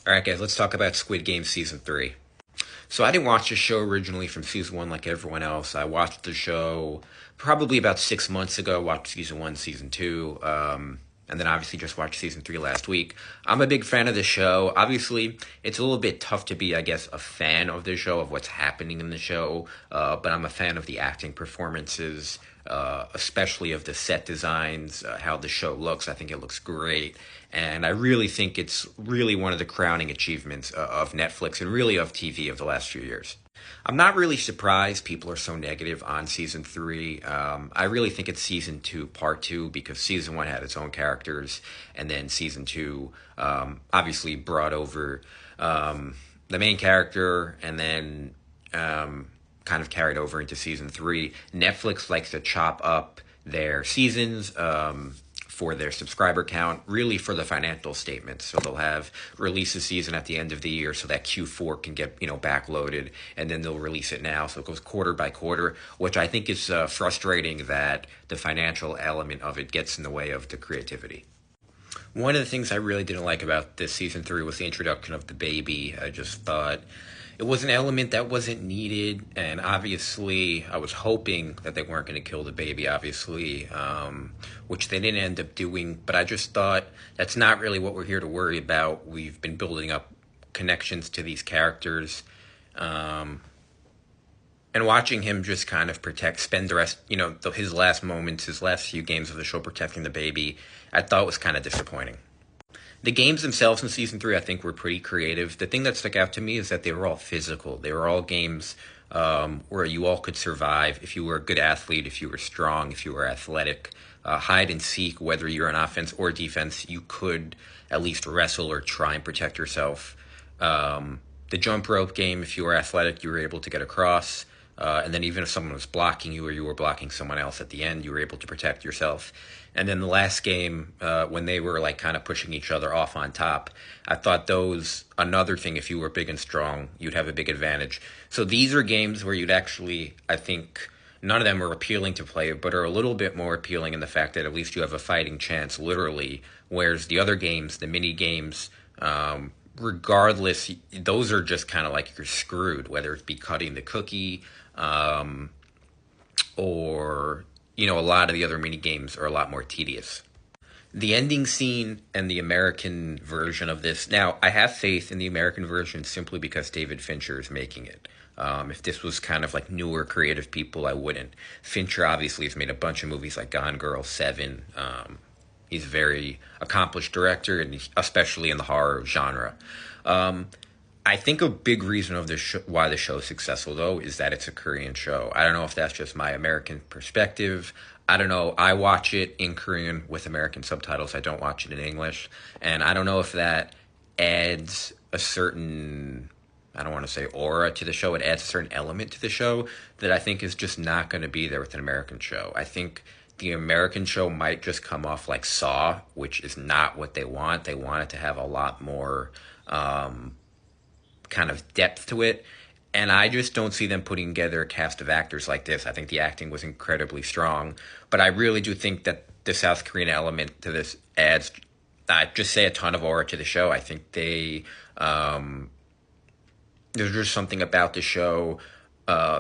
All right, guys, let's talk about Squid Game Season 3. So I didn't watch the show originally from Season 1 like everyone else. I watched the show probably about 6 months ago. I watched Season 1, Season 2, and then obviously just watched Season 3 last week. I'm a big fan of the show. Obviously, it's a little bit tough to be, I guess, a fan of the show, of what's happening in the show, but I'm a fan of the acting performances, especially of the set designs, how the show looks. I think it looks great. And I really think it's really one of the crowning achievements of Netflix and really of TV of the last few years. I'm not really surprised people are so negative on season three. I really think it's season two, part two, because season one had its own characters, and then season two obviously brought over the main character, and then kind of carried over into season three. Netflix likes to chop up their seasons. For their subscriber count, really for the financial statements. So they'll have release a season at the end of the year so that Q4 can get backloaded, and then they'll release it now. So it goes quarter by quarter, which I think is frustrating that the financial element of it gets in the way of the creativity. One of the things I really didn't like about this season three was the introduction of the baby. I just thought it was an element that wasn't needed, and obviously I was hoping that they weren't going to kill the baby, obviously, which they didn't end up doing. But I just thought that's not really what we're here to worry about. We've been building up connections to these characters. And watching him just kind of spend the rest, his last moments, his last few games of the show protecting the baby, I thought was kind of disappointing. The games themselves in season three, I think, were pretty creative. The thing that stuck out to me is that they were all physical. They were all games where you all could survive if you were a good athlete, if you were strong, if you were athletic. Hide and seek, whether you're on offense or defense, you could at least wrestle or try and protect yourself. The jump rope game, if you were athletic, you were able to get across. And then even if someone was blocking you or you were blocking someone else at the end, you were able to protect yourself. And then the last game, when they were like kind of pushing each other off on top, I thought another thing, if you were big and strong, you'd have a big advantage. So these are games where you'd actually, I think, none of them are appealing to play, but are a little bit more appealing in the fact that at least you have a fighting chance, literally. Whereas the other games, the mini games, regardless, those are just kind of like you're screwed, whether it be cutting the cookie, or a lot of the other mini games are a lot more tedious. The ending scene and the American version of this. Now, I have faith in the American version simply because David Fincher is making it. If this was kind of like newer creative people, I wouldn't. Fincher obviously has made a bunch of movies like Gone Girl, Seven. He's a very accomplished director, and especially in the horror genre. I think a big reason of why the show is successful, though, is that it's a Korean show. I don't know if that's just my American perspective. I don't know. I watch it in Korean with American subtitles. I don't watch it in English. And I don't know if that adds a certain, I don't want to say aura to the show. It adds a certain element to the show that I think is just not going to be there with an American show. I think the American show might just come off like Saw, which is not what they want. They want it to have a lot more kind of depth to it. And I just don't see them putting together a cast of actors like this. I think the acting was incredibly strong. But I really do think that the South Korean element to this adds, I just say, a ton of aura to the show. I think there's just something about the show.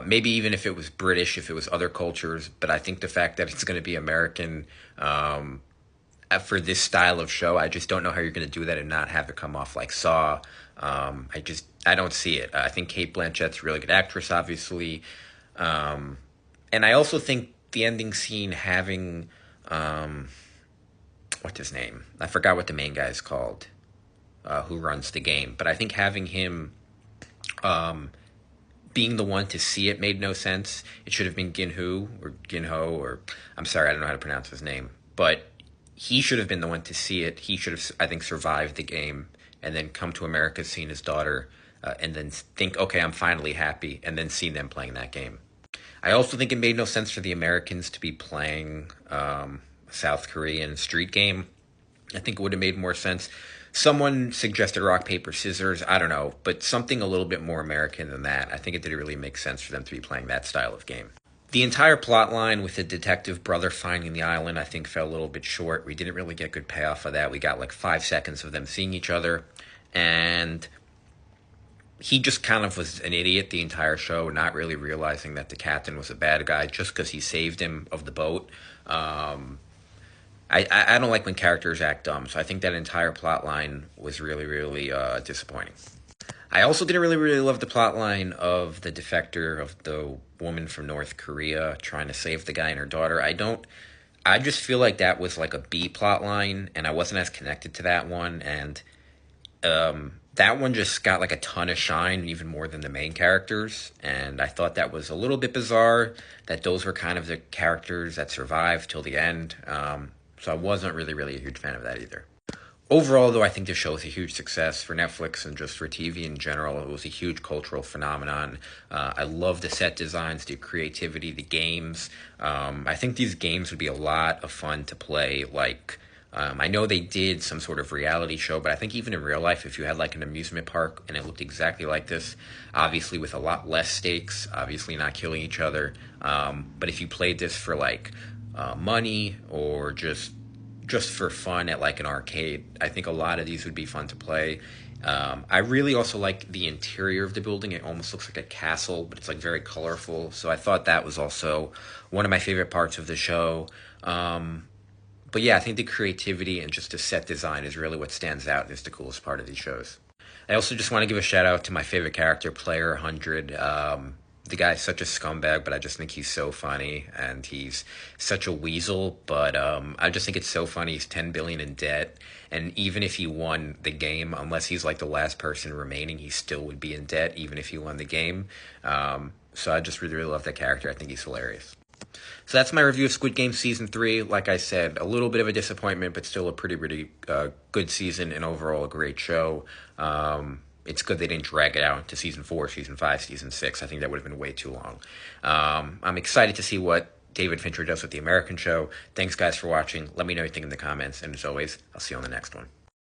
Maybe even if it was British, if it was other cultures. But I think the fact that it's going to be American for this style of show, I just don't know how you're going to do that and not have it come off like Saw. I don't see it. I think Kate Blanchett's a really good actress, obviously. And I also think the ending scene having, what's his name? I forgot what the main guy is called, who runs the game. But I think having him being the one to see it made no sense. It should have been Ginho, or I'm sorry, I don't know how to pronounce his name. But he should have been the one to see it. He should have, I think, survived the game and then come to America, seeing his daughter, and then think, okay, I'm finally happy, and then seeing them playing that game. I also think it made no sense for the Americans to be playing a South Korean street game. I think it would have made more sense. Someone suggested rock, paper, scissors. I don't know, but something a little bit more American than that. I think it didn't really make sense for them to be playing that style of game. The entire plot line with the detective brother finding the island, I think, fell a little bit short. We didn't really get good payoff of that. We got like 5 seconds of them seeing each other. and he just kind of was an idiot the entire show, not really realizing that the captain was a bad guy just because he saved him of the boat. Um, I don't like when characters act dumb, so I think that entire plot line was really, really disappointing. I also didn't really love the plot line of the defector, of the woman from North Korea trying to save the guy and her daughter. I just feel like that was like a B plot line, and I wasn't as connected to that one, and that one just got like a ton of shine, even more than the main characters, and I thought that was a little bit bizarre, that those were kind of the characters that survived till the end, so I wasn't really a huge fan of that either. Overall, though, I think the show is a huge success for Netflix and just for TV in general. It was a huge cultural phenomenon. I love the set designs, the creativity, the games. I think these games would be a lot of fun to play. Like, I know they did some sort of reality show, but I think even in real life, if you had like an amusement park and it looked exactly like this, obviously with a lot less stakes, obviously not killing each other, but if you played this for like money or just for fun at like an arcade, I think a lot of these would be fun to play. I really also like the interior of the building. It almost looks like a castle, but it's like very colorful. So I thought that was also one of my favorite parts of the show. But yeah, I think the creativity and just the set design is really what stands out and is the coolest part of these shows. I also just want to give a shout out to my favorite character, Player 100. The guy's such a scumbag, but I just think he's so funny, and he's such a weasel. But I just think it's so funny. He's 10 billion in debt, and even if he won the game, unless he's like the last person remaining, he still would be in debt, even if he won the game. So I just really love that character. I think he's hilarious. So that's my review of Squid Game Season 3. Like I said, a little bit of a disappointment, but still a pretty good season and overall a great show. It's good they didn't drag it out into Season 4, Season 5, Season 6. I think that would have been way too long. I'm excited to see what David Fincher does with the American show. Thanks, guys, for watching. Let me know what you think in the comments. And as always, I'll see you on the next one.